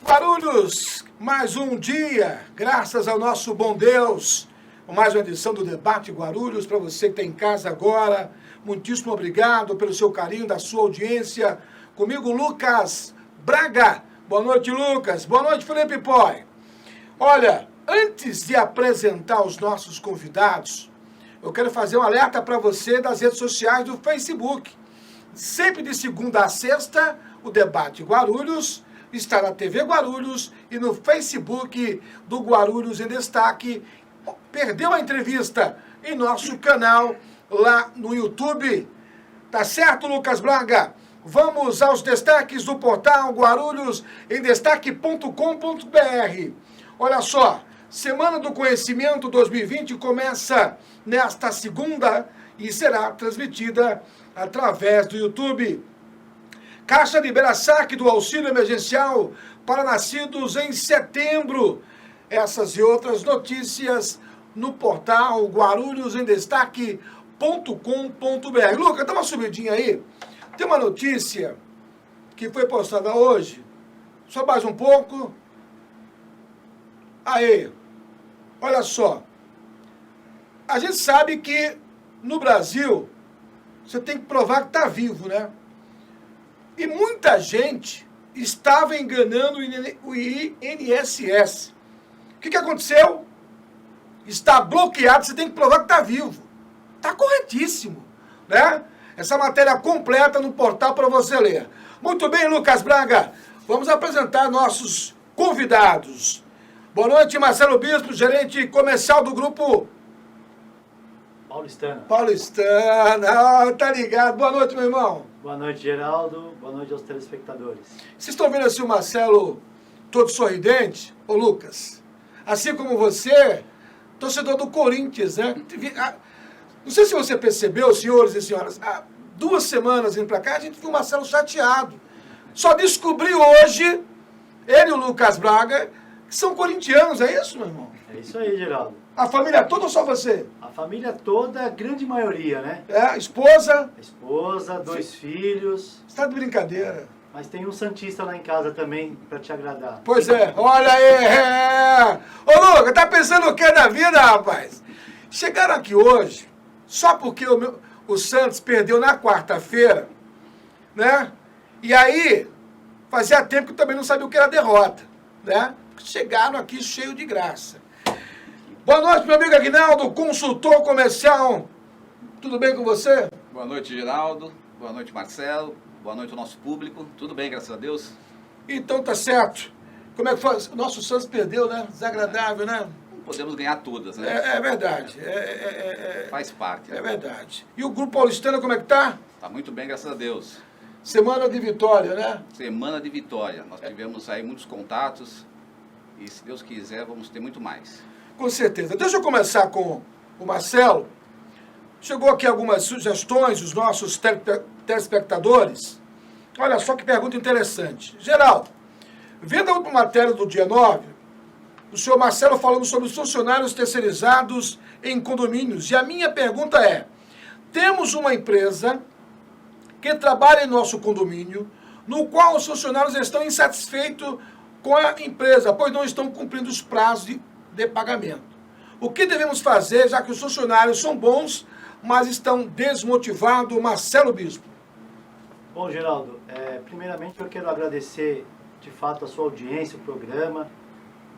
Guarulhos, mais um dia, graças ao nosso bom Deus, mais uma edição do Debate Guarulhos, para você que está em casa agora, muitíssimo obrigado pelo seu carinho, da sua audiência, comigo Lucas Braga, boa noite Lucas, boa noite Felipe Poi. Olha, antes de apresentar os nossos convidados, eu quero fazer um alerta para você das redes sociais do Facebook, sempre de segunda a sexta, o Debate Guarulhos está na TV Guarulhos e no Facebook do Guarulhos em Destaque. Perdeu a entrevista em nosso canal lá no YouTube. Tá certo, Lucas Braga? Vamos aos destaques do portal Guarulhos em destaque.com.br. Olha só, Semana do Conhecimento 2020 começa nesta segunda e será transmitida através do YouTube. Caixa libera saque do auxílio emergencial para nascidos em setembro. Essas e outras notícias no portal guarulhosendestaque.com.br. Lucas, dá uma subidinha aí. Tem uma notícia que foi postada hoje. Só mais um pouco. Aí, olha só. A gente sabe que no Brasil você tem que provar que está vivo, né? E muita gente estava enganando o INSS. O que aconteceu? Está bloqueado, você tem que provar que está vivo. Está corretíssimo, né? Essa matéria completa no portal para você ler. Muito bem, Lucas Braga. Vamos apresentar nossos convidados. Boa noite, Marcelo Bispo, gerente comercial do grupo Paulistana. Paulistana, tá ligado. Boa noite, meu irmão. Boa noite, Geraldo. Boa noite aos telespectadores. Vocês estão vendo assim o Marcelo todo sorridente? Ô, Lucas, assim como você, torcedor do Corinthians, né? Não sei se você percebeu, senhores e senhoras, há 2 semanas indo pra cá, a gente viu o Marcelo chateado. Só descobri hoje, ele e o Lucas Braga, que são corintianos, é isso, meu irmão? É isso aí, Geraldo. A família toda ou só você? A família toda, a grande maioria, né? É, esposa? A esposa, 2 filhos. Você tá de brincadeira. Mas tem um santista lá em casa também, pra te agradar. Pois é, olha aí. Ô, Lucas, tá pensando o que da vida, rapaz? Chegaram aqui hoje, só porque o Santos perdeu na quarta-feira, né? E aí, fazia tempo que eu também não sabia o que era derrota, né? Chegaram aqui cheio de graça. Boa noite, meu amigo Aguinaldo, consultor comercial. Tudo bem com você? Boa noite, Geraldo. Boa noite, Marcelo. Boa noite ao nosso público. Tudo bem, graças a Deus. Então tá certo. Como é que foi? O nosso Santos perdeu, né? Desagradável, né? Não podemos ganhar todas, né? É verdade. Faz parte. É verdade. E o Grupo Paulistano, como é que tá? Tá muito bem, graças a Deus. Semana de vitória, né? Semana de vitória. Nós tivemos aí muitos contatos e, se Deus quiser, vamos ter muito mais. Com certeza. Deixa eu começar com o Marcelo. Chegou aqui algumas sugestões dos nossos telespectadores. Olha só que pergunta interessante. Geraldo, vendo a última matéria do dia 9, o senhor Marcelo falando sobre os funcionários terceirizados em condomínios. E a minha pergunta é, temos uma empresa que trabalha em nosso condomínio, no qual os funcionários estão insatisfeitos com a empresa, pois não estão cumprindo os prazos de pagamento. O que devemos fazer, já que os funcionários são bons, mas estão desmotivados? Marcelo Bispo. Bom, Geraldo, primeiramente eu quero agradecer, de fato, a sua audiência, o programa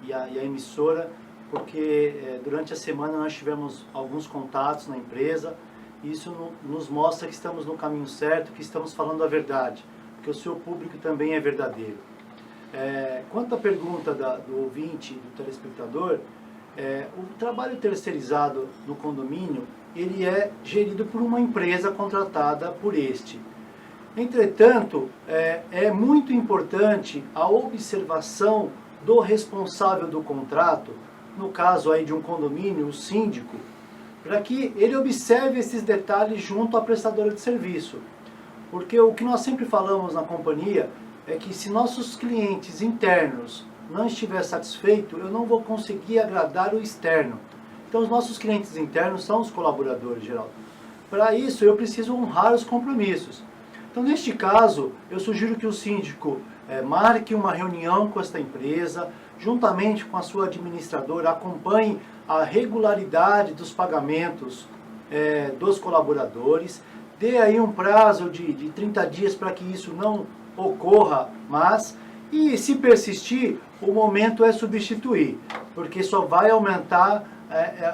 e a emissora, porque durante a semana nós tivemos alguns contatos na empresa, e isso nos mostra que estamos no caminho certo, que estamos falando a verdade, porque o seu público também é verdadeiro. Quanto à pergunta do ouvinte, do telespectador, o trabalho terceirizado no condomínio, ele é gerido por uma empresa contratada por este. Entretanto, é muito importante a observação do responsável do contrato, no caso aí de um condomínio, o síndico, para que ele observe esses detalhes junto à prestadora de serviço. Porque o que nós sempre falamos na companhia é que se nossos clientes internos não estiver satisfeito, eu não vou conseguir agradar o externo. Então os nossos clientes internos são os colaboradores, Geraldo. Para isso eu preciso honrar os compromissos. Então, neste caso, eu sugiro que o síndico marque uma reunião com esta empresa, juntamente com a sua administradora, acompanhe a regularidade dos pagamentos dos colaboradores, dê aí um prazo de 30 dias para que isso não ocorra mais, e se persistir, o momento é substituir, porque só vai aumentar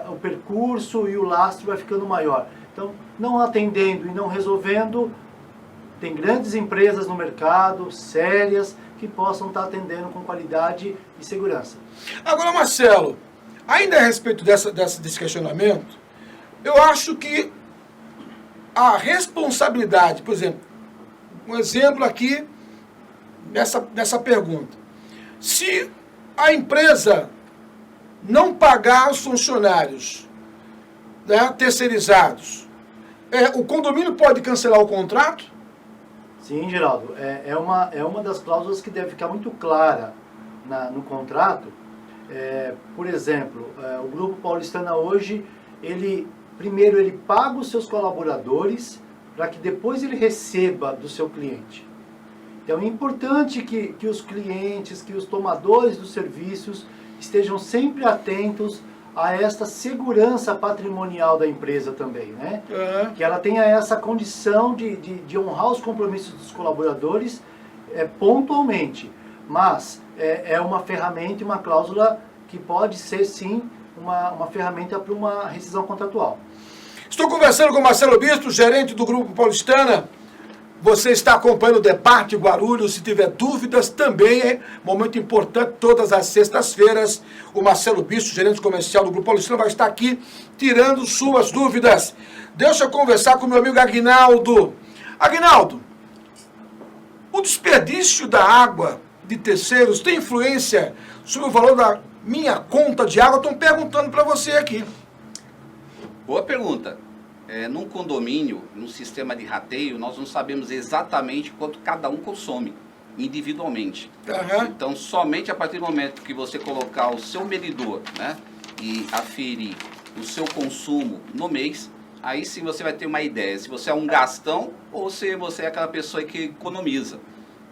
o percurso e o lastro vai ficando maior. Então, não atendendo e não resolvendo, tem grandes empresas no mercado, sérias, que possam estar atendendo com qualidade e segurança. Agora, Marcelo, ainda a respeito desse questionamento, eu acho que a responsabilidade, por exemplo, um exemplo aqui nessa pergunta. Se a empresa não pagar os funcionários, né, terceirizados, o condomínio pode cancelar o contrato? Sim, Geraldo. É uma das cláusulas que deve ficar muito clara no contrato. Por exemplo, o Grupo Paulistana hoje, primeiro ele paga os seus colaboradores para que depois ele receba do seu cliente. Então é importante que os clientes, que os tomadores dos serviços estejam sempre atentos a esta segurança patrimonial da empresa também, né? Que ela tenha essa condição de honrar os compromissos dos colaboradores pontualmente. Mas é uma ferramenta e uma cláusula que pode ser, sim, uma ferramenta para uma rescisão contratual. Estou conversando com o Marcelo Bispo, gerente do Grupo Paulistana. Você está acompanhando o Debate Guarulhos. Se tiver dúvidas, também é momento importante. Todas as sextas-feiras, o Marcelo Bispo, gerente comercial do Grupo Paulistana, vai estar aqui tirando suas dúvidas. Deixa eu conversar com o meu amigo Aguinaldo. Aguinaldo, o desperdício da água de terceiros tem influência sobre o valor da minha conta de água? Estão perguntando para você aqui. Boa pergunta. Num condomínio, num sistema de rateio, nós não sabemos exatamente quanto cada um consome, individualmente. Uhum. Então, somente a partir do momento que você colocar o seu medidor, né, e aferir o seu consumo no mês, aí sim você vai ter uma ideia se você é um gastão ou se você é aquela pessoa que economiza.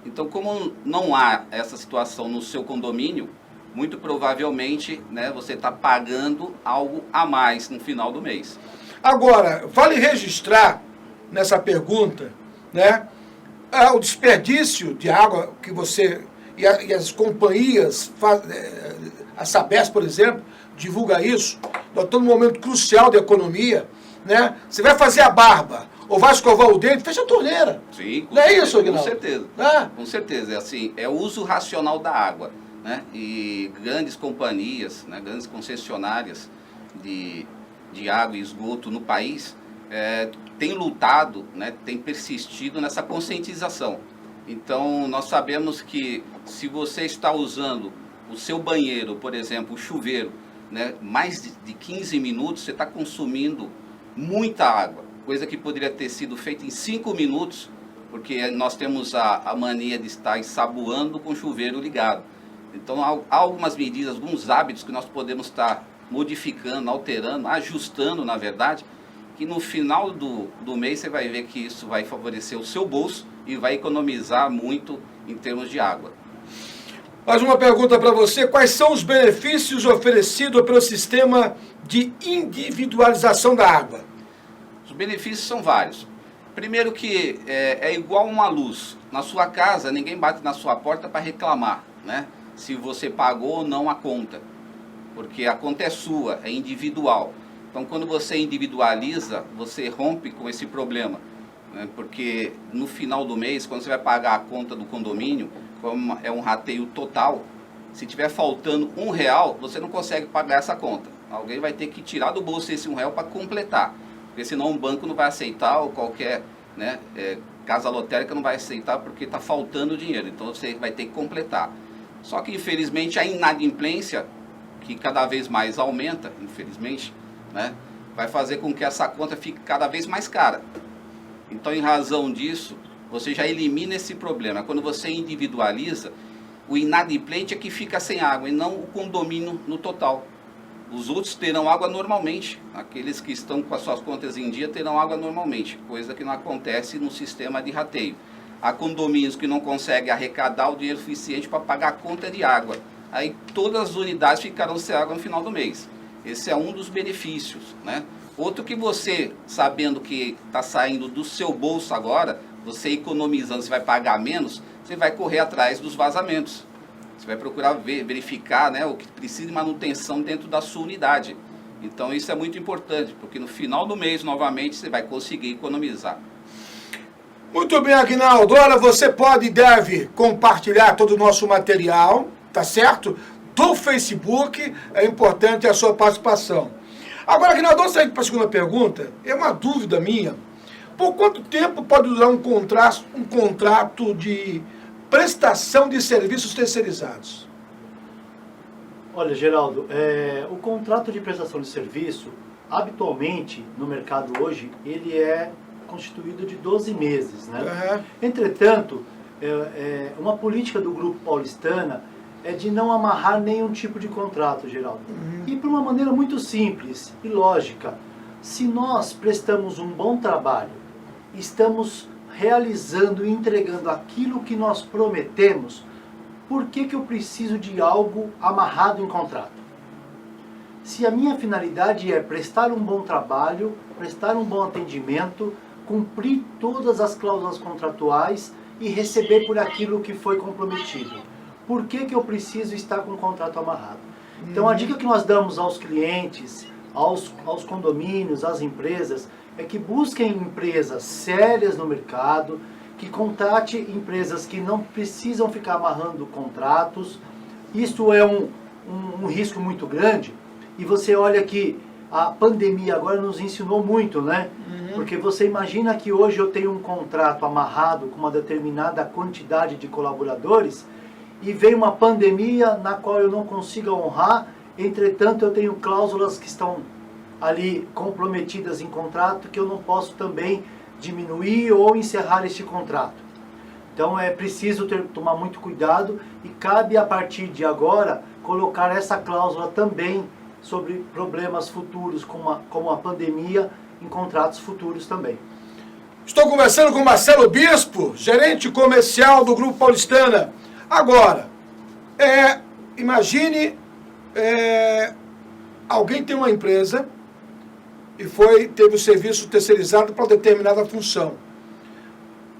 Então, como não há essa situação no seu condomínio, muito provavelmente, né, você está pagando algo a mais no final do mês. Agora, vale registrar nessa pergunta, né, o desperdício de água que você e as companhias, a Sabesp, por exemplo, divulga isso. Nós estamos num momento crucial da economia, né? Você vai fazer a barba ou vai escovar o dente, fecha a torneira. Sim, não é isso, Aguinaldo? Com certeza. Com certeza. É o uso racional da água, né? E grandes companhias, né, grandes concessionárias de água e esgoto no país tem lutado, né, tem persistido nessa conscientização. Então, nós sabemos que se você está usando o seu banheiro, por exemplo, o chuveiro, né, mais de 15 minutos, você está consumindo muita água, coisa que poderia ter sido feita em 5 minutos, porque nós temos a mania de estar ensaboando com o chuveiro ligado. Então, há algumas medidas, alguns hábitos que nós podemos estar modificando, alterando, ajustando, na verdade, que no final do mês você vai ver que isso vai favorecer o seu bolso e vai economizar muito em termos de água. Mais uma pergunta para você: quais são os benefícios oferecidos pelo sistema de individualização da água? Os benefícios são vários. Primeiro que é igual uma luz. Na sua casa, ninguém bate na sua porta para reclamar, né, se você pagou ou não a conta. Porque a conta é sua, é individual. Então, quando você individualiza, você rompe com esse problema, né? Porque no final do mês, quando você vai pagar a conta do condomínio, como é um rateio total, se tiver faltando R$1, você não consegue pagar essa conta. Alguém vai ter que tirar do bolso esse R$1 para completar, porque senão o banco não vai aceitar, ou qualquer, né, casa lotérica não vai aceitar, porque está faltando dinheiro. Então, você vai ter que completar. Só que, infelizmente, a inadimplência, que cada vez mais aumenta, infelizmente, né, vai fazer com que essa conta fique cada vez mais cara. Então, em razão disso, você já elimina esse problema. Quando você individualiza, o inadimplente é que fica sem água e não o condomínio no total. Os outros terão água normalmente. Aqueles que estão com as suas contas em dia terão água normalmente, coisa que não acontece no sistema de rateio. Há condomínios que não conseguem arrecadar o dinheiro suficiente para pagar a conta de água. Aí todas as unidades ficarão sem água no final do mês. Esse é um dos benefícios, né? Outro que você, sabendo que está saindo do seu bolso agora, você economizando, você vai pagar menos, você vai correr atrás dos vazamentos. Você vai procurar verificar, né, o que precisa de manutenção dentro da sua unidade. Então isso é muito importante, porque no final do mês, novamente, você vai conseguir economizar. Muito bem, Aguinaldo. Olha, você pode e deve compartilhar todo o nosso material, tá certo? Do Facebook, é importante a sua participação. Agora, Aguinaldo, antes de ir para a segunda pergunta, é uma dúvida minha. Por quanto tempo pode durar um contrato de prestação de serviços terceirizados? Olha, Geraldo, o contrato de prestação de serviço, habitualmente, no mercado hoje, ele é constituído de 12 meses, né? Uhum. Entretanto, uma política do Grupo Paulistana é de não amarrar nenhum tipo de contrato, Geraldo. Uhum. E por uma maneira muito simples e lógica, se nós prestamos um bom trabalho, estamos realizando e entregando aquilo que nós prometemos, por que eu preciso de algo amarrado em contrato? Se a minha finalidade é prestar um bom trabalho, prestar um bom atendimento, cumprir todas as cláusulas contratuais e receber por aquilo que foi comprometido, por que eu preciso estar com o contrato amarrado? Então a dica que nós damos aos clientes, aos condomínios, às empresas, é que busquem empresas sérias no mercado, que contate empresas que não precisam ficar amarrando contratos. Isso é um risco muito grande. E você olha que a pandemia agora nos ensinou muito, né? Uhum. Porque você imagina que hoje eu tenho um contrato amarrado com uma determinada quantidade de colaboradores e vem uma pandemia na qual eu não consigo honrar, entretanto eu tenho cláusulas que estão ali comprometidas em contrato que eu não posso também diminuir ou encerrar este contrato. Então é preciso tomar muito cuidado e cabe a partir de agora colocar essa cláusula também sobre problemas futuros como a pandemia em contratos futuros também. Estou conversando com Marcelo Bispo, gerente comercial do Grupo Paulistana. Agora, imagine alguém tem uma empresa e teve o serviço terceirizado para determinada função.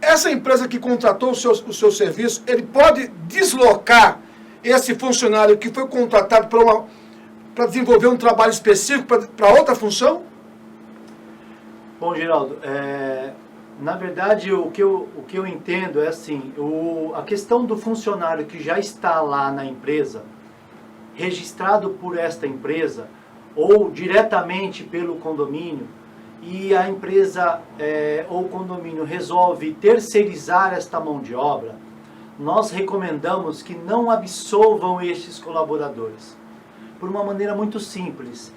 Essa empresa que contratou o seu serviço, ele pode deslocar esse funcionário que foi contratado para desenvolver um trabalho específico para outra função? Bom, Geraldo, na verdade o que eu entendo é assim, a questão do funcionário que já está lá na empresa, registrado por esta empresa, ou diretamente pelo condomínio, e a empresa ou o condomínio resolve terceirizar esta mão de obra, nós recomendamos que não absolvam estes colaboradores. Por uma maneira muito simples.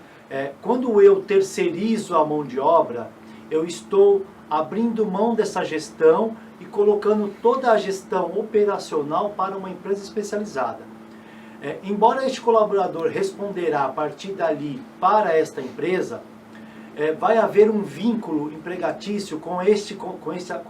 Quando eu terceirizo a mão de obra, eu estou abrindo mão dessa gestão e colocando toda a gestão operacional para uma empresa especializada. Embora este colaborador responderá a partir dali para esta empresa, vai haver um vínculo empregatício com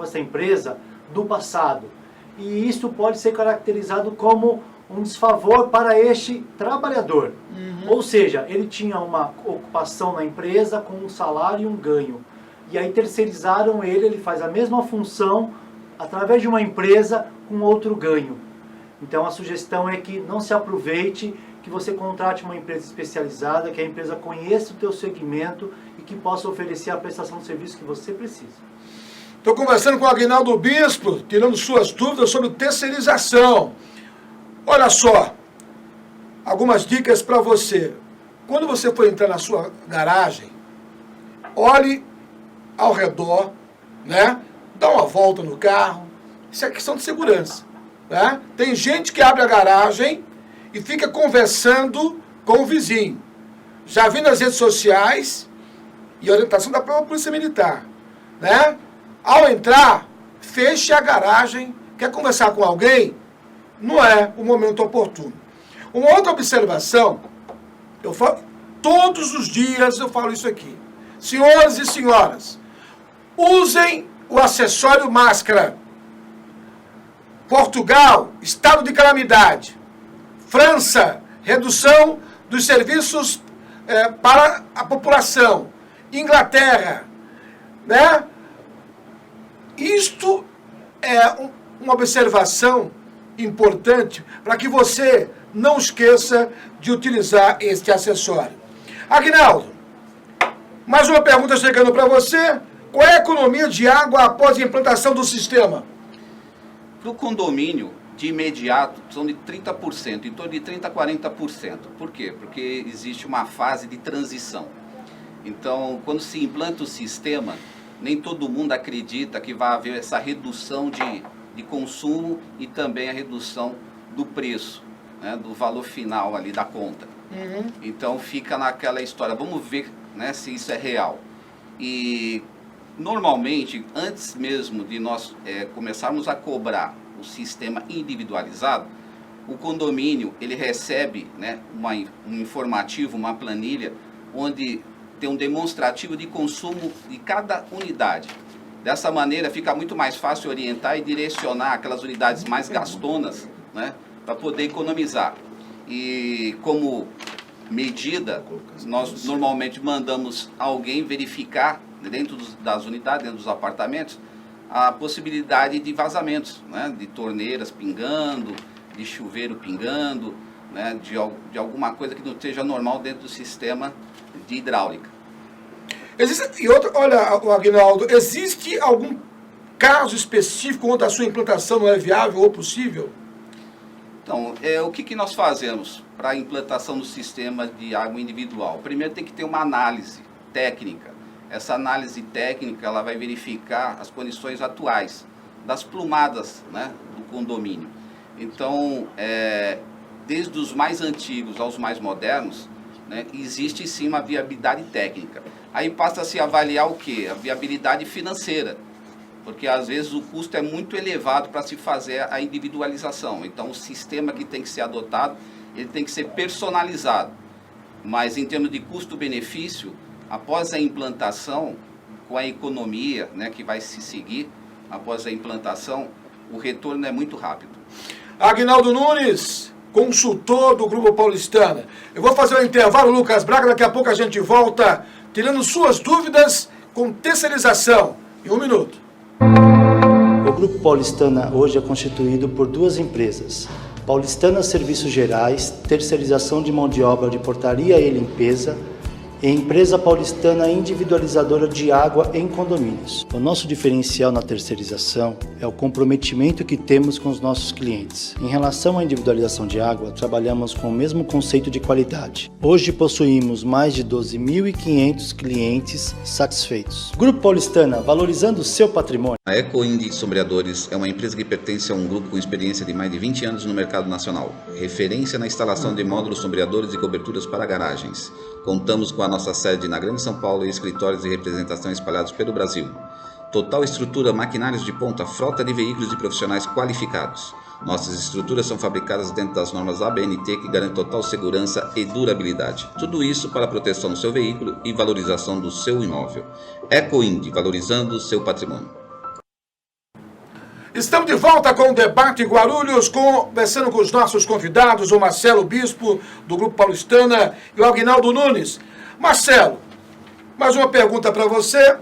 essa empresa do passado. E isso pode ser caracterizado como um desfavor para este trabalhador. Uhum. Ou seja, ele tinha uma ocupação na empresa com um salário e um ganho. E aí terceirizaram ele faz a mesma função através de uma empresa com outro ganho. Então a sugestão é que não se aproveite, que você contrate uma empresa especializada, que a empresa conheça o teu segmento e que possa oferecer a prestação de serviço que você precisa. Estou conversando com o Aguinaldo Bispo, tirando suas dúvidas sobre terceirização. Olha só, algumas dicas para você. Quando você for entrar na sua garagem, olhe ao redor, né? Dá uma volta no carro. Isso é questão de segurança, né? Tem gente que abre a garagem e fica conversando com o vizinho. Já vi nas redes sociais e orientação da própria Polícia Militar, né? Ao entrar, feche a garagem. Quer conversar com alguém? Não é o momento oportuno. Uma outra observação, eu falo, todos os dias eu falo isso aqui. Senhoras e senhoras, usem o acessório máscara. Portugal, estado de calamidade. França, redução dos serviços para a população. Inglaterra, né? Isto é uma observação importante para que você não esqueça de utilizar este acessório. Aguinaldo, mais uma pergunta chegando para você. Qual é a economia de água após a implantação do sistema? Para o condomínio, de imediato, são de 30%, em torno de 30% a 40%. Por quê? Porque existe uma fase de transição. Então, quando se implanta o sistema, nem todo mundo acredita que vai haver essa redução de consumo e também a redução do preço, né, do valor final ali da conta. Uhum. Então, fica naquela história, vamos ver, né, se isso é real. E, normalmente, antes mesmo de nós começarmos a cobrar o sistema individualizado, o condomínio ele recebe, né, um informativo, uma planilha, onde tem um demonstrativo de consumo de cada unidade. Dessa maneira fica muito mais fácil orientar e direcionar aquelas unidades mais gastonas, né, para poder economizar. E como medida, nós normalmente mandamos alguém verificar dentro das unidades, dentro dos apartamentos, a possibilidade de vazamentos, né, de torneiras pingando, de chuveiro pingando, né, de alguma coisa que não esteja normal dentro do sistema de hidráulica. E outra, olha, Aguinaldo, existe algum caso específico onde a sua implantação não é viável ou possível? Então, o que nós fazemos para a implantação do sistema de água individual? Primeiro tem que ter uma análise técnica. Essa análise técnica ela vai verificar as condições atuais das plumadas, né, do condomínio. Então, desde os mais antigos aos mais modernos, né, existe sim uma viabilidade técnica. Aí passa a se avaliar o quê? A viabilidade financeira, porque às vezes o custo é muito elevado para se fazer a individualização. Então o sistema que tem que ser adotado, ele tem que ser personalizado. Mas em termos de custo-benefício, após a implantação, com a economia, né, que vai se seguir após a implantação, o retorno é muito rápido. Aguinaldo Nunes, consultor do Grupo Paulistana. Eu vou fazer um intervalo, Lucas Braga, daqui a pouco a gente volta tirando suas dúvidas com terceirização. Em 1 minuto. O Grupo Paulistana hoje é constituído por 2 empresas. Paulistana Serviços Gerais, terceirização de mão de obra de portaria e limpeza, e Empresa Paulistana Individualizadora de Água em Condomínios. O nosso diferencial na terceirização é o comprometimento que temos com os nossos clientes. Em relação à individualização de água, trabalhamos com o mesmo conceito de qualidade. Hoje possuímos mais de 12.500 clientes satisfeitos. Grupo Paulistana, valorizando o seu patrimônio. A EcoInd Sombreadores é uma empresa que pertence a um grupo com experiência de mais de 20 anos no mercado nacional. Referência na instalação de módulos sombreadores e coberturas para garagens. Contamos com a nossa sede na Grande São Paulo e escritórios de representação espalhados pelo Brasil. Total estrutura, maquinários de ponta, frota de veículos de profissionais qualificados. Nossas estruturas são fabricadas dentro das normas ABNT que garantem total segurança e durabilidade. Tudo isso para a proteção do seu veículo e valorização do seu imóvel. EcoInd, valorizando o seu patrimônio. Estamos de volta com o Debate Guarulhos, conversando com os nossos convidados, o Marcelo Bispo, do Grupo Paulistana, e o Aguinaldo Nunes. Marcelo, mais uma pergunta para você.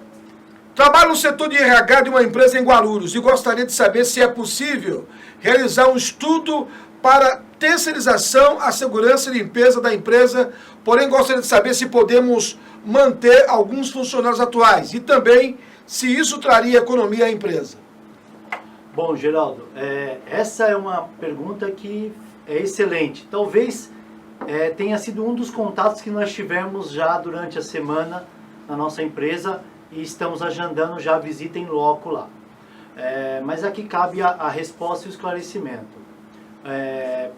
Trabalho no setor de RH de uma empresa em Guarulhos e gostaria de saber se é possível realizar um estudo para terceirização, a segurança e limpeza da empresa, porém gostaria de saber se podemos manter alguns funcionários atuais e também se isso traria economia à empresa. Bom, Geraldo, essa é uma pergunta que é excelente. Talvez tenha sido um dos contatos que nós tivemos já durante a semana na nossa empresa e estamos agendando já a visita em loco lá. Mas aqui cabe a resposta e o esclarecimento.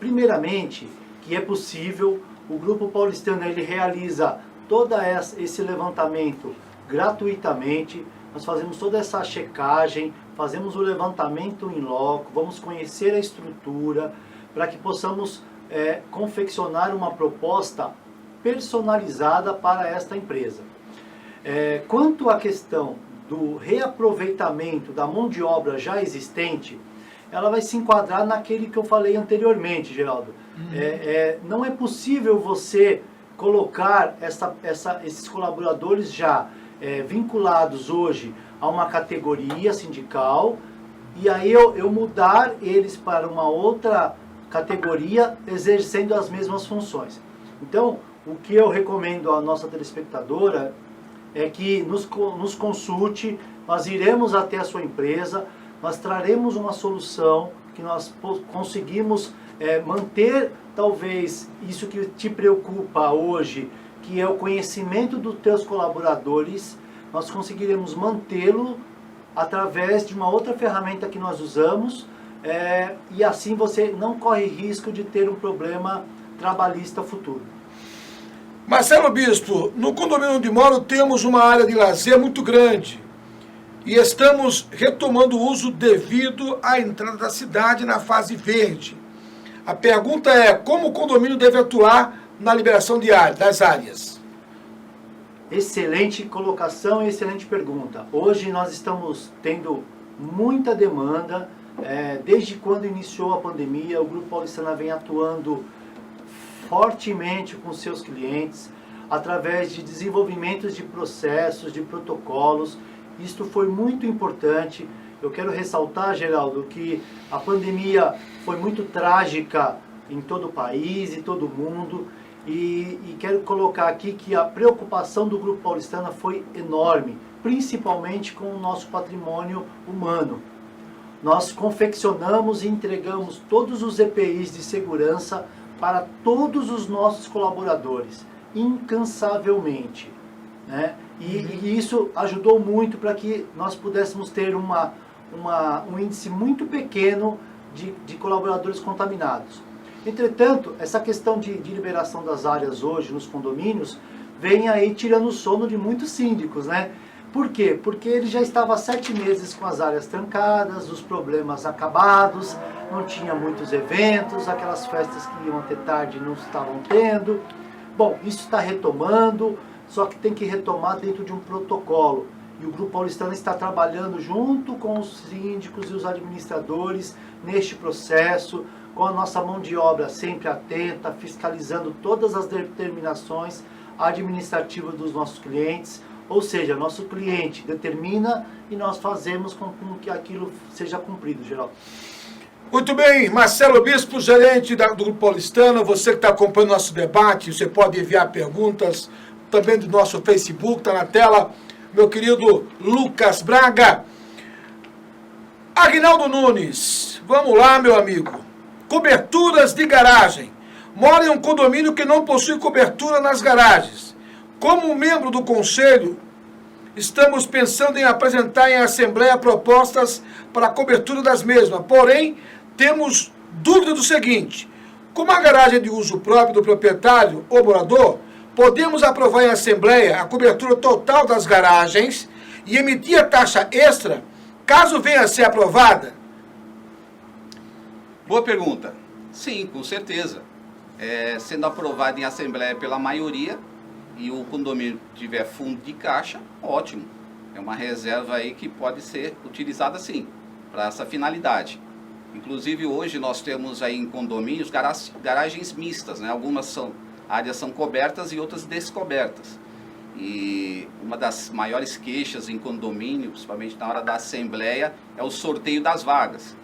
Primeiramente, que é possível, o Grupo Paulistana ele realiza todo esse levantamento gratuitamente. Nós fazemos toda essa checagem, fazemos o levantamento em loco, vamos conhecer a estrutura, para que possamos confeccionar uma proposta personalizada para esta empresa. Quanto à questão do reaproveitamento da mão de obra já existente, ela vai se enquadrar naquele que eu falei anteriormente, Geraldo. Não é possível você colocar esses colaboradores já vinculados hoje a uma categoria sindical e aí eu mudar eles para uma outra categoria exercendo as mesmas funções. Então, o que eu recomendo à nossa telespectadora é que nos consulte, nós iremos até a sua empresa, nós traremos uma solução que nós conseguimos manter, talvez, isso que te preocupa hoje, que é o conhecimento dos teus colaboradores, nós conseguiremos mantê-lo através de uma outra ferramenta que nós usamos, e assim você não corre risco de ter um problema trabalhista futuro. Marcelo Bispo, no condomínio onde moro temos uma área de lazer muito grande e estamos retomando o uso devido à entrada da cidade na fase verde. A pergunta é, como o condomínio deve atuar na liberação das áreas? Excelente colocação e excelente pergunta. Hoje nós estamos tendo muita demanda, desde quando iniciou a pandemia, o Grupo Paulistana vem atuando fortemente com seus clientes, através de desenvolvimentos de processos, de protocolos. Isto foi muito importante. Eu quero ressaltar, Geraldo, que a pandemia foi muito trágica em todo o país e todo o mundo, e quero colocar aqui que a preocupação do Grupo Paulistana foi enorme, principalmente com o nosso patrimônio humano. Nós confeccionamos e entregamos todos os EPIs de segurança para todos os nossos colaboradores, incansavelmente, né? E isso ajudou muito para que nós pudéssemos ter um índice muito pequeno de colaboradores contaminados. Entretanto, essa questão de liberação das áreas hoje nos condomínios vem aí tirando o sono de muitos síndicos, né? Por quê? Porque ele já estava há 7 meses com as áreas trancadas, os problemas acabados, não tinha muitos eventos, aquelas festas que iam até tarde não estavam tendo. Bom, isso está retomando, só que tem que retomar dentro de um protocolo. E o Grupo Paulistana está trabalhando junto com os síndicos e os administradores neste processo, com a nossa mão de obra sempre atenta, fiscalizando todas as determinações administrativas dos nossos clientes. Ou seja, nosso cliente determina e nós fazemos com que aquilo seja cumprido, Geraldo. Muito bem, Marcelo Bispo, gerente do Grupo Paulistana, você que está acompanhando nosso debate, você pode enviar perguntas também do nosso Facebook, está na tela, meu querido Lucas Braga. Aguinaldo Nunes, vamos lá, meu amigo. Coberturas de garagem. Mora em um condomínio que não possui cobertura nas garagens. Como membro do conselho, estamos pensando em apresentar em assembleia propostas para a cobertura das mesmas. Porém, temos dúvida do seguinte: como a garagem é de uso próprio do proprietário ou morador, podemos aprovar em assembleia a cobertura total das garagens e emitir a taxa extra, caso venha a ser aprovada? Boa pergunta. Sim, com certeza. Sendo aprovado em assembleia pela maioria e o condomínio tiver fundo de caixa, ótimo. É uma reserva aí que pode ser utilizada sim, para essa finalidade. Inclusive hoje nós temos aí em condomínios garagens mistas, né? Algumas áreas são cobertas e outras descobertas. E uma das maiores queixas em condomínio, principalmente na hora da assembleia, é o sorteio das vagas.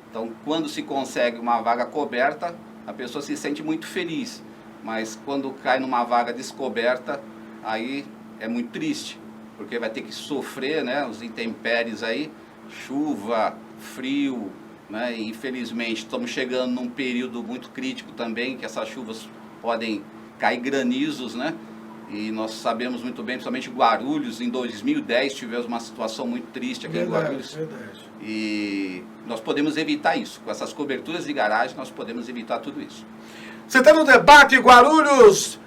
Então, quando se consegue uma vaga coberta, a pessoa se sente muito feliz. Mas quando cai numa vaga descoberta, aí é muito triste, porque vai ter que sofrer, né, os intempéries aí, chuva, frio, né, e infelizmente estamos chegando num período muito crítico também, que essas chuvas podem cair granizos, né, e nós sabemos muito bem, principalmente Guarulhos, em 2010 tivemos uma situação muito triste aqui em Guarulhos. Verdade. E nós podemos evitar isso, com essas coberturas de garagem nós podemos evitar tudo isso. Você está no debate Guarulhos,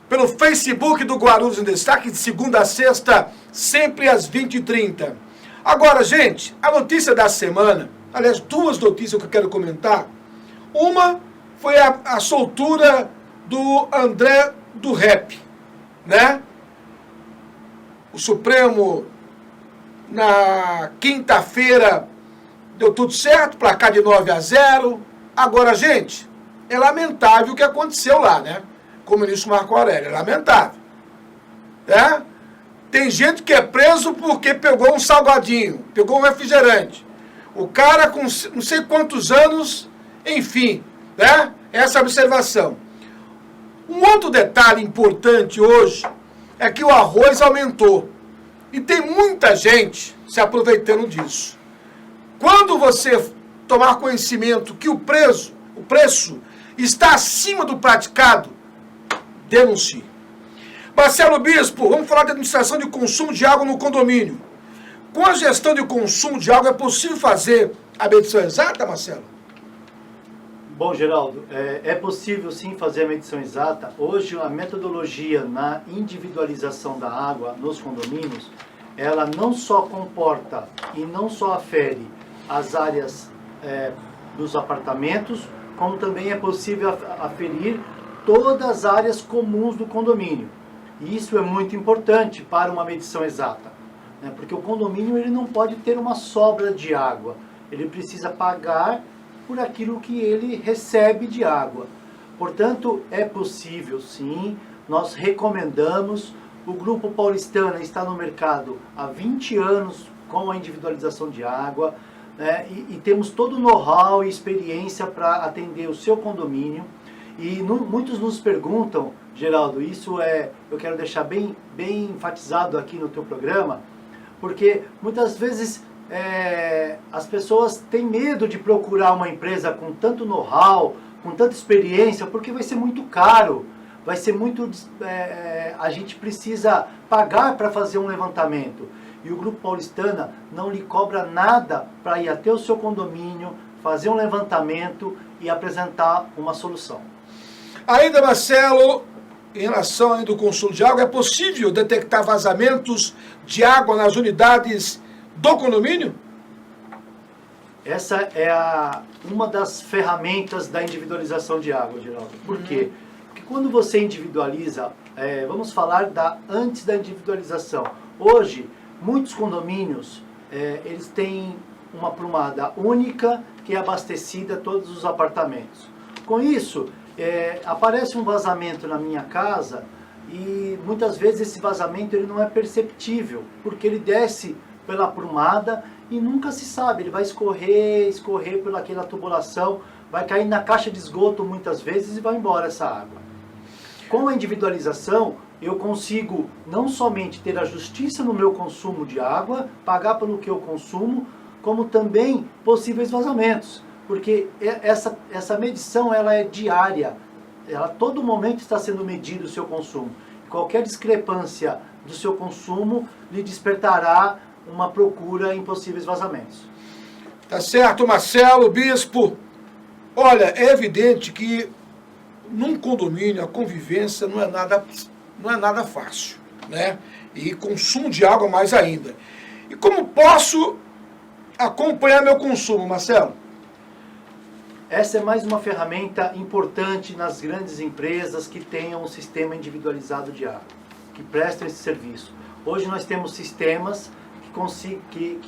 pelo Facebook do Guarulhos em Destaque, de segunda a sexta, sempre às 20h30. Agora, gente, a notícia da semana, aliás, 2 notícias que eu quero comentar. Uma foi a soltura do André do Rep, né? O Supremo, na quinta-feira, deu tudo certo, placar de 9-0. Agora, gente, é lamentável o que aconteceu lá, né? Com o ministro Marco Aurélio, é lamentável. Tem gente que é preso porque pegou um salgadinho, pegou um refrigerante. O cara com não sei quantos anos, enfim, né? Essa observação. Um outro detalhe importante hoje é que o arroz aumentou. E tem muita gente se aproveitando disso. Quando você tomar conhecimento que o preço está acima do praticado, denuncie. Marcelo Bispo, vamos falar de administração de consumo de água no condomínio. Com a gestão de consumo de água, é possível fazer a medição exata, Marcelo? Bom, Geraldo, é possível sim fazer a medição exata. Hoje, a metodologia na individualização da água nos condomínios, ela não só comporta e não só afere as áreas dos apartamentos, como também é possível aferir todas as áreas comuns do condomínio. E isso é muito importante para uma medição exata, né? Porque o condomínio ele não pode ter uma sobra de água, ele precisa pagar por aquilo que ele recebe de água. Portanto, é possível sim, nós recomendamos. O Grupo Paulistana está no mercado há 20 anos com a individualização de água, né? E temos todo o know-how e experiência para atender o seu condomínio. E muitos nos perguntam, Geraldo, eu quero deixar bem enfatizado aqui no teu programa, porque muitas vezes as pessoas têm medo de procurar uma empresa com tanto know-how, com tanta experiência, porque vai ser muito caro, vai ser muito... a gente precisa pagar para fazer um levantamento. E o Grupo Paulistana não lhe cobra nada para ir até o seu condomínio, fazer um levantamento e apresentar uma solução. Ainda, Marcelo, em relação ao consumo de água, é possível detectar vazamentos de água nas unidades do condomínio? Essa é uma das ferramentas da individualização de água, Geraldo. Por quê? Porque quando você individualiza, vamos falar antes da individualização. Hoje, muitos condomínios, eles têm uma prumada única que é abastecida a todos os apartamentos. Com isso, aparece um vazamento na minha casa e muitas vezes esse vazamento ele não é perceptível, porque ele desce pela prumada e nunca se sabe, ele vai escorrer pelaquela tubulação, vai cair na caixa de esgoto muitas vezes e vai embora essa água. Com a individualização, eu consigo não somente ter a justiça no meu consumo de água, pagar pelo que eu consumo, como também possíveis vazamentos. Porque essa medição ela é diária, ela a todo momento está sendo medido o seu consumo. Qualquer discrepância do seu consumo lhe despertará uma procura em possíveis vazamentos. Tá certo, Marcelo Bispo. Olha, é evidente que num condomínio a convivência não é nada fácil, né? E consumo de água mais ainda. E como posso acompanhar meu consumo, Marcelo? Essa é mais uma ferramenta importante nas grandes empresas que tenham um sistema individualizado de água, que prestam esse serviço. Hoje nós temos sistemas que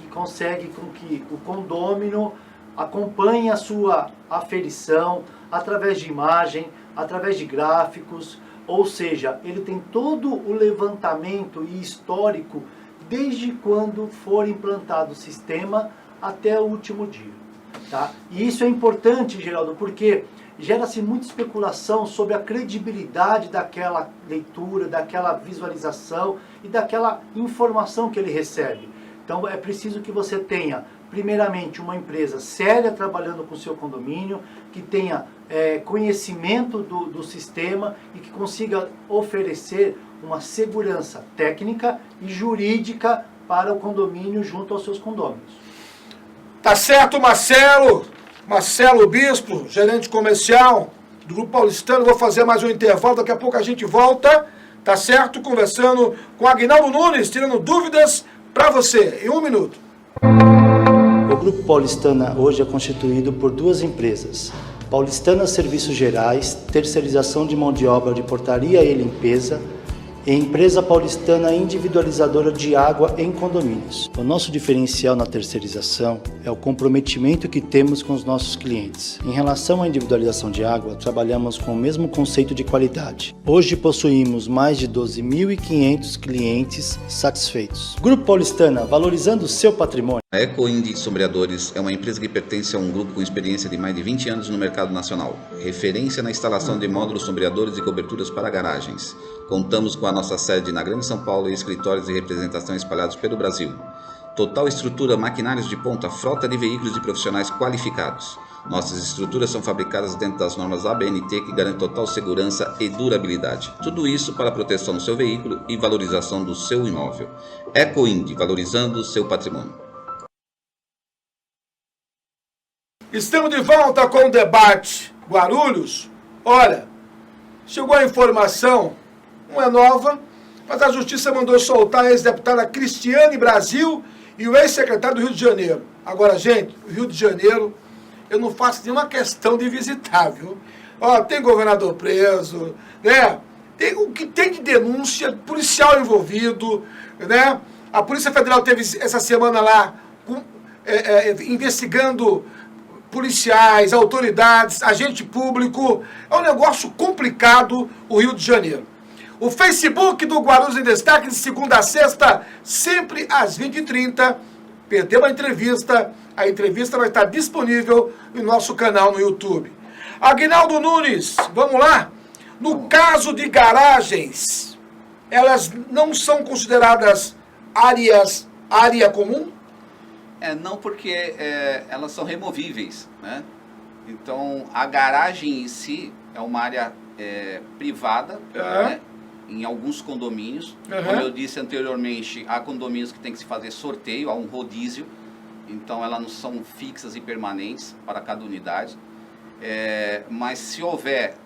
conseguem com que o condômino acompanhe a sua aferição através de imagem, através de gráficos, ou seja, ele tem todo o levantamento e histórico desde quando for implantado o sistema até o último dia. Tá? E isso é importante, Geraldo, porque gera-se muita especulação sobre a credibilidade daquela leitura, daquela visualização e daquela informação que ele recebe. Então é preciso que você tenha, primeiramente, uma empresa séria trabalhando com o seu condomínio, que tenha conhecimento do sistema e que consiga oferecer uma segurança técnica e jurídica para o condomínio junto aos seus condôminos. Tá certo, Marcelo. Marcelo Bispo, gerente comercial do Grupo Paulistano. Vou fazer mais um intervalo, daqui a pouco a gente volta, tá certo? Conversando com Aguinaldo Nunes, tirando dúvidas para você. Em 1 minuto. O Grupo Paulistana hoje é constituído por 2 empresas. Paulistana Serviços Gerais, terceirização de mão de obra de portaria e limpeza, Empresa paulistana individualizadora de água em condomínios. O nosso diferencial na terceirização é o comprometimento que temos com os nossos clientes. Em relação à individualização de água, trabalhamos com o mesmo conceito de qualidade. Hoje possuímos mais de 12.500 clientes satisfeitos. Grupo Paulistana, valorizando o seu patrimônio. A EcoInd Sombreadores é uma empresa que pertence a um grupo com experiência de mais de 20 anos no mercado nacional. Referência na instalação de módulos sombreadores e coberturas para garagens. Contamos com a nossa sede na Grande São Paulo e escritórios de representação espalhados pelo Brasil. Total estrutura, maquinários de ponta, frota de veículos de profissionais qualificados. Nossas estruturas são fabricadas dentro das normas ABNT que garantem total segurança e durabilidade. Tudo isso para a proteção do seu veículo e valorização do seu imóvel. EcoInd, valorizando o seu patrimônio. Estamos de volta com o debate Guarulhos. Olha, chegou a informação, não é nova, mas a Justiça mandou soltar a ex-deputada Cristiane Brasil e o ex-secretário do Rio de Janeiro. Agora, gente, o Rio de Janeiro, eu não faço nenhuma questão de visitar, viu? Ó, tem governador preso, né? Tem o que tem de denúncia, policial envolvido, né? A Polícia Federal teve essa semana lá investigando policiais, autoridades, agente público. É um negócio complicado o Rio de Janeiro. O Facebook do Guarulhos em Destaque, de segunda a sexta, sempre às 20h30. Perdeu a entrevista vai estar disponível no nosso canal no YouTube. Aguinaldo Nunes, vamos lá? No caso de garagens, elas não são consideradas área comum? Não, porque elas são removíveis, né? Então, a garagem em si é uma área privada, né? Em alguns condomínios. Como eu disse anteriormente, há condomínios que tem que se fazer sorteio, há um rodízio. Então, elas não são fixas e permanentes para cada unidade. Mas se houver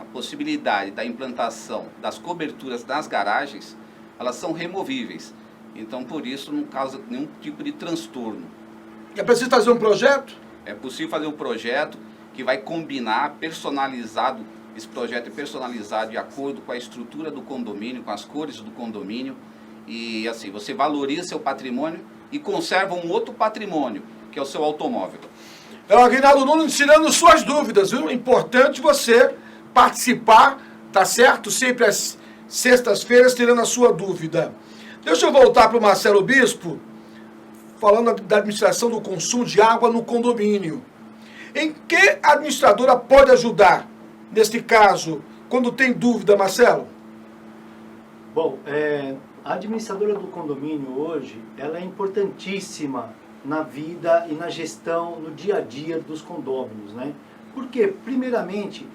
a possibilidade da implantação das coberturas das garagens, elas são removíveis. Então, por isso, não causa nenhum tipo de transtorno. É preciso fazer um projeto? É possível fazer um projeto que vai combinar, personalizado. Esse projeto é personalizado de acordo com a estrutura do condomínio, com as cores do condomínio. E assim, você valoriza seu patrimônio e conserva um outro patrimônio, que é o seu automóvel. É o Aguinaldo Nunes tirando suas dúvidas, viu? É importante você participar, tá certo? Sempre às sextas-feiras, tirando a sua dúvida. Deixa eu voltar para o Marcelo Bispo, falando da administração do consumo de água no condomínio. Em que a administradora pode ajudar, neste caso, quando tem dúvida, Marcelo? Bom, a administradora do condomínio hoje, ela é importantíssima na vida e na gestão, no dia a dia dos condôminos, né? Porque, primeiramente,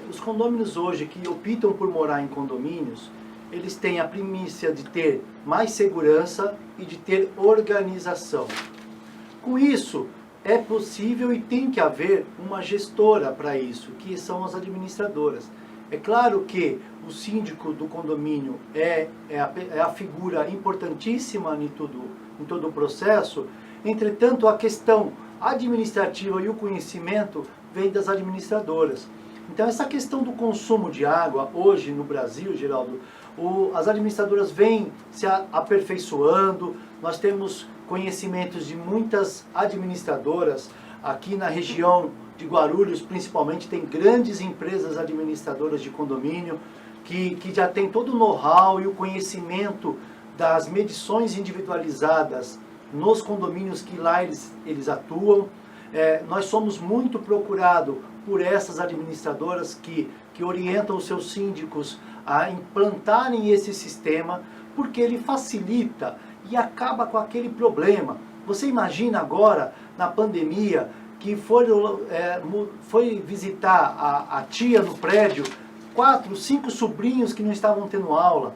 os condôminos hoje que optam por morar em condomínios, eles têm a primícia de ter mais segurança e de ter organização. Com isso, é possível e tem que haver uma gestora para isso, que são as administradoras. É claro que o síndico do condomínio é a figura importantíssima em todo o processo, entretanto, a questão administrativa e o conhecimento vem das administradoras. Então, essa questão do consumo de água, hoje no Brasil, Geraldo, as administradoras vêm se aperfeiçoando. Nós temos conhecimentos de muitas administradoras aqui na região de Guarulhos, principalmente, tem grandes empresas administradoras de condomínio que já tem todo o know-how e o conhecimento das medições individualizadas nos condomínios que lá eles atuam. Nós somos muito procurados por essas administradoras que orientam os seus síndicos a implantarem esse sistema, porque ele facilita e acaba com aquele problema. Você imagina agora, na pandemia, que foi visitar a tia no prédio, 4, 5 sobrinhos que não estavam tendo aula.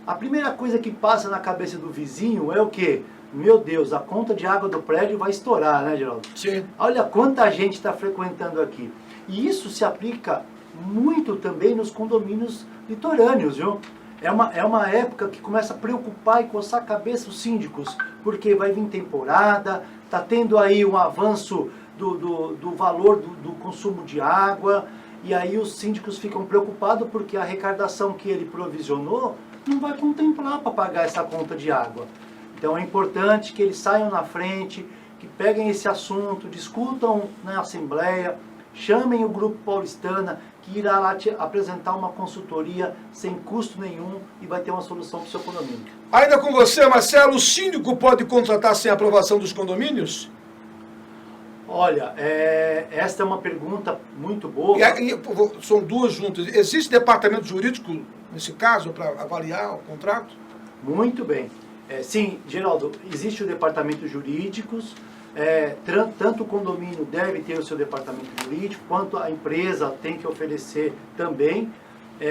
A primeira coisa que passa na cabeça do vizinho é o quê? Meu Deus, a conta de água do prédio vai estourar, né, Geraldo? Sim. Olha quanta gente está frequentando aqui. E isso se aplica muito também nos condomínios litorâneos, viu? É uma época que começa a preocupar e coçar a cabeça os síndicos, porque vai vir temporada, está tendo aí um avanço do valor do consumo de água, e aí os síndicos ficam preocupados porque a arrecadação que ele provisionou não vai contemplar para pagar essa conta de água. Então é importante que eles saiam na frente, que peguem esse assunto, discutam na Assembleia, chamem o Grupo Paulistana, que irá lá te apresentar uma consultoria sem custo nenhum e vai ter uma solução para o seu condomínio. Ainda com você, Marcelo, o síndico pode contratar sem aprovação dos condomínios? Olha, esta é uma pergunta muito boa. São duas juntas. Existe departamento jurídico, nesse caso, para avaliar o contrato? Muito bem. Sim, Geraldo, existe o departamento jurídico, tanto o condomínio deve ter o seu departamento jurídico, quanto a empresa tem que oferecer também.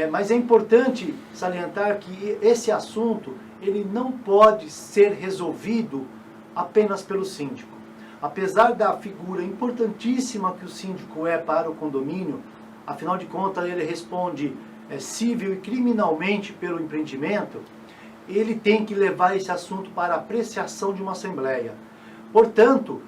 Mas é importante salientar que esse assunto ele não pode ser resolvido apenas pelo síndico. Apesar da figura importantíssima que o síndico é para o condomínio, afinal de contas ele responde civil e criminalmente pelo empreendimento, ele tem que levar esse assunto para apreciação de uma Assembleia. Portanto,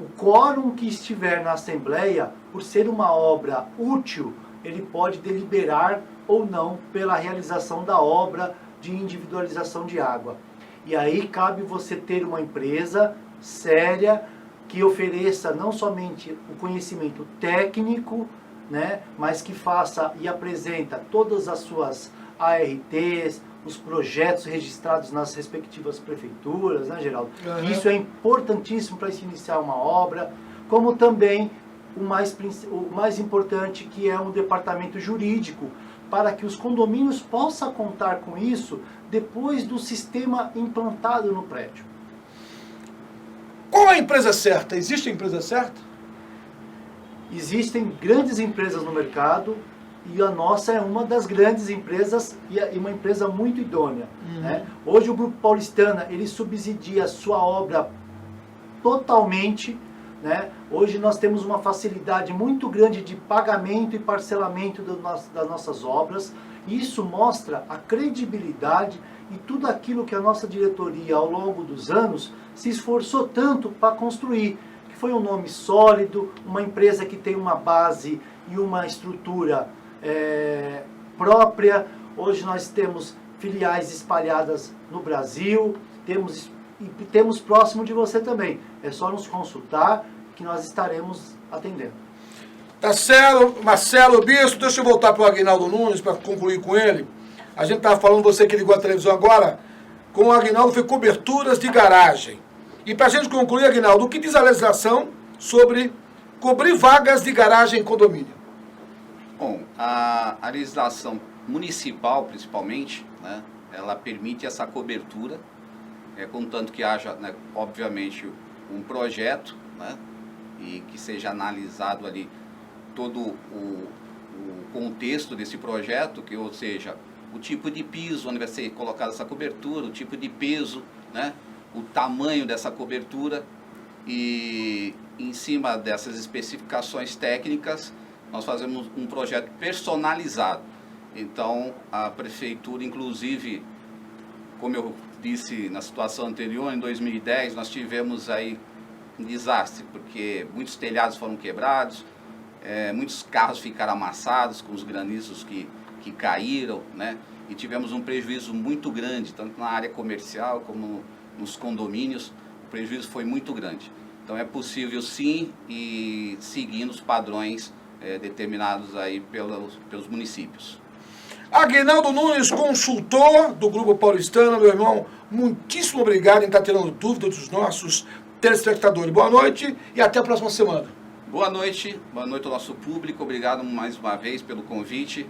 o quórum que estiver na Assembleia, por ser uma obra útil, ele pode deliberar ou não pela realização da obra de individualização de água. E aí cabe você ter uma empresa séria, que ofereça não somente o conhecimento técnico, né, mas que faça e apresenta todas as suas ARTs, os projetos registrados nas respectivas prefeituras, né, Geraldo? Uhum. Isso é importantíssimo para se iniciar uma obra, como também o mais importante, que é um departamento jurídico, para que os condomínios possam contar com isso depois do sistema implantado no prédio. Qual a empresa certa? Existe a empresa certa? Existem grandes empresas no mercado e a nossa é uma das grandes empresas e uma empresa muito idônea. Né? Hoje o Grupo Paulistana ele subsidia a sua obra totalmente. Né? Hoje nós temos uma facilidade muito grande de pagamento e parcelamento das nossas obras. Isso mostra a credibilidade e tudo aquilo que a nossa diretoria ao longo dos anos se esforçou tanto para construir, que foi um nome sólido, uma empresa que tem uma base e uma estrutura própria. Hoje nós temos filiais espalhadas no Brasil, temos próximo de você também. É só nos consultar que nós estaremos atendendo. Tá certo, Marcelo Bispo, deixa eu voltar para o Aguinaldo Nunes para concluir com ele. A gente estava falando, você que ligou a televisão agora, com o Aguinaldo foi coberturas de garagem. E para a gente concluir, Aguinaldo, o que diz a legislação sobre cobrir vagas de garagem em condomínio? Bom, a legislação municipal, principalmente, né, ela permite essa cobertura, contanto que haja, né, obviamente, um projeto, né, e que seja analisado ali todo o contexto desse projeto, ou seja, o tipo de piso onde vai ser colocada essa cobertura, o tipo de peso, né, o tamanho dessa cobertura, e em cima dessas especificações técnicas nós fazemos um projeto personalizado. Então a prefeitura, inclusive, como eu disse na situação anterior, em 2010 nós tivemos aí um desastre, porque muitos telhados foram quebrados, muitos carros ficaram amassados com os granizos que caíram, né? E tivemos um prejuízo muito grande, tanto na área comercial como nos condomínios, o prejuízo foi muito grande. Então é possível sim e seguindo os padrões determinados aí pelos municípios. Aguinaldo Nunes, consultor do Grupo Paulistana, meu irmão, muitíssimo obrigado em estar tirando dúvidas dos nossos telespectadores. Boa noite e até a próxima semana. Boa noite ao nosso público, obrigado mais uma vez pelo convite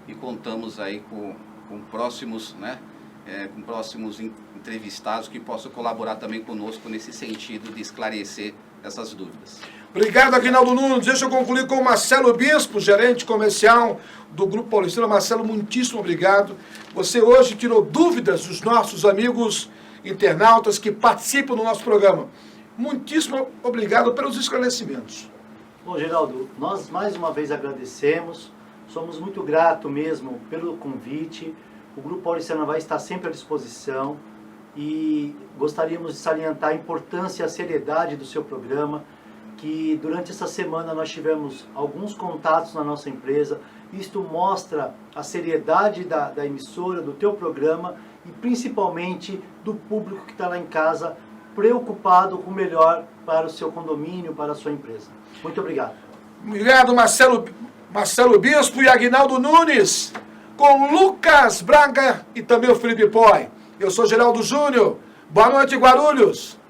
e contamos aí com próximos, né, com próximos entrevistados que possam colaborar também conosco nesse sentido de esclarecer essas dúvidas. Obrigado, Aguinaldo Nunes. Deixa eu concluir com o Marcelo Bispo, gerente comercial do Grupo Paulistana. Marcelo, muitíssimo obrigado. Você hoje tirou dúvidas dos nossos amigos internautas que participam do nosso programa. Muitíssimo obrigado pelos esclarecimentos. Bom, Geraldo, nós mais uma vez agradecemos, somos muito gratos mesmo pelo convite. O Grupo Paulistana vai estar sempre à disposição e gostaríamos de salientar a importância e a seriedade do seu programa, que durante essa semana nós tivemos alguns contatos na nossa empresa. Isto mostra a seriedade da emissora, do teu programa e principalmente do público que está lá em casa preocupado com o melhor para o seu condomínio, para a sua empresa. Muito obrigado. Obrigado, Marcelo Bispo e Aguinaldo Nunes, com Lucas Braga e também o Felipe Poi. Eu sou Geraldo Júnior. Boa noite, Guarulhos.